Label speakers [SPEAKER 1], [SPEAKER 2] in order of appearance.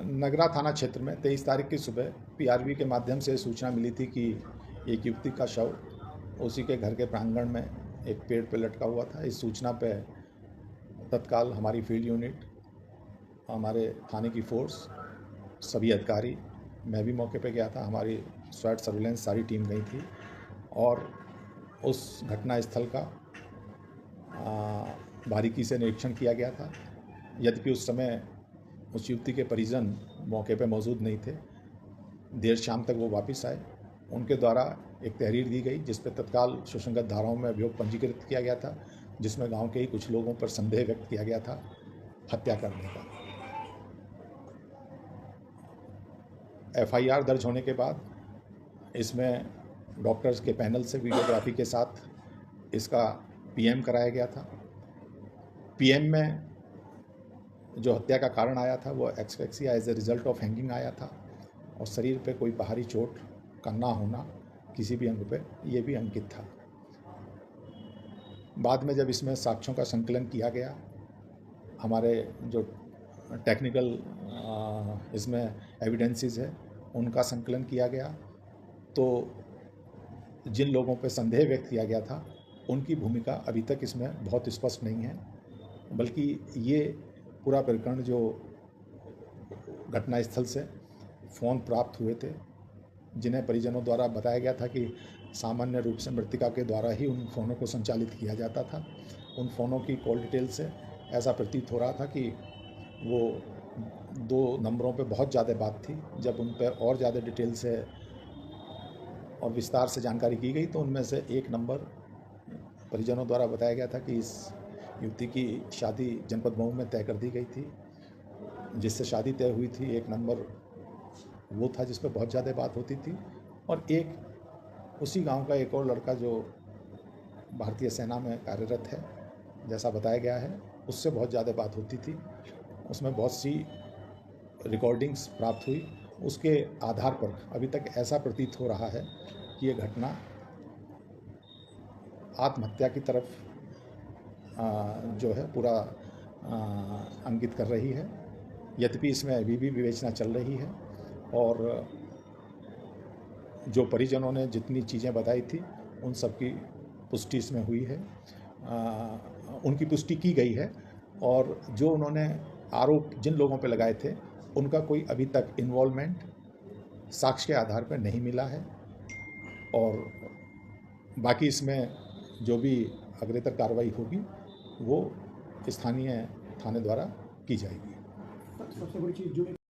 [SPEAKER 1] नगरा थाना क्षेत्र में 23 तारीख की सुबह पीआरवी के माध्यम से सूचना मिली थी कि एक युवती का शव उसी के घर के प्रांगण में एक पेड़ पर लटका हुआ था। इस सूचना पे तत्काल हमारी फील्ड यूनिट, हमारे थाने की फोर्स, सभी अधिकारी, मैं भी मौके पे गया था, हमारी स्वैट सर्विलेंस सारी टीम गई थी और उस घटना स्थल का बारीकी से निरीक्षण किया गया था। यद्यपि उस समय उस युवती के परिजन मौके पर मौजूद नहीं थे। देर शाम तक वो वापस आए। उनके द्वारा एक तहरीर दी गई जिस पर तत्काल सुसंगत धाराओं में अभियोग पंजीकृत किया गया था, जिसमें गांव के ही कुछ लोगों पर संदेह व्यक्त किया गया था हत्या करने का। एफआईआर दर्ज होने के बाद इसमें डॉक्टर्स के पैनल से वीडियोग्राफी के साथ इसका पीएम कराया गया था। पीएम में जो हत्या का कारण आया था वो asphyxia as a result of hanging आया था और शरीर पे कोई बाहरी चोट का ना होना किसी भी अंग पे, ये भी अंकित था। बाद में जब इसमें साक्ष्यों का संकलन किया गया, हमारे जो टेक्निकल इसमें एविडेंसेस है उनका संकलन किया गया, तो जिन लोगों पे संदेह व्यक्त किया गया था उनकी भूमिका अभी तक इसमें बहुत स्पष्ट नहीं है, बल्कि ये पूरा प्रकरण जो घटनास्थल से फ़ोन प्राप्त हुए थे, जिन्हें परिजनों द्वारा बताया गया था कि सामान्य रूप से मृतिका के द्वारा ही उन फ़ोनों को संचालित किया जाता था। उन फ़ोनों की कॉल डिटेल से ऐसा प्रतीत हो रहा था कि वो 2 नंबरों पे बहुत ज़्यादा बात थी। जब उन पे और ज़्यादा डिटेल से और विस्तार से जानकारी की गई तो उनमें से एक नंबर परिजनों द्वारा बताया गया था कि इस युवती की शादी जनपद मऊ में तय कर दी गई थी। जिससे शादी तय हुई थी, एक नंबर वो था जिस पर बहुत ज़्यादा बात होती थी, और एक उसी गांव का एक और लड़का जो भारतीय सेना में कार्यरत है, जैसा बताया गया है, उससे बहुत ज़्यादा बात होती थी। उसमें बहुत सी रिकॉर्डिंग्स प्राप्त हुई। उसके आधार पर अभी तक ऐसा प्रतीत हो रहा है कि ये घटना आत्महत्या की तरफ जो है पूरा अंकित कर रही है। यद्यपि इसमें अभी भी विवेचना चल रही है और जो परिजनों ने जितनी चीज़ें बताई थी उन सब की पुष्टि इसमें हुई है, उनकी पुष्टि की गई है, और जो उन्होंने आरोप जिन लोगों पे लगाए थे उनका कोई अभी तक इन्वॉल्वमेंट साक्ष्य के आधार पर नहीं मिला है। और बाकी इसमें जो भी अग्रेतर कार्रवाई होगी वो स्थानीय थाने द्वारा की जाएगी।
[SPEAKER 2] सबसे बड़ी चीज़ जो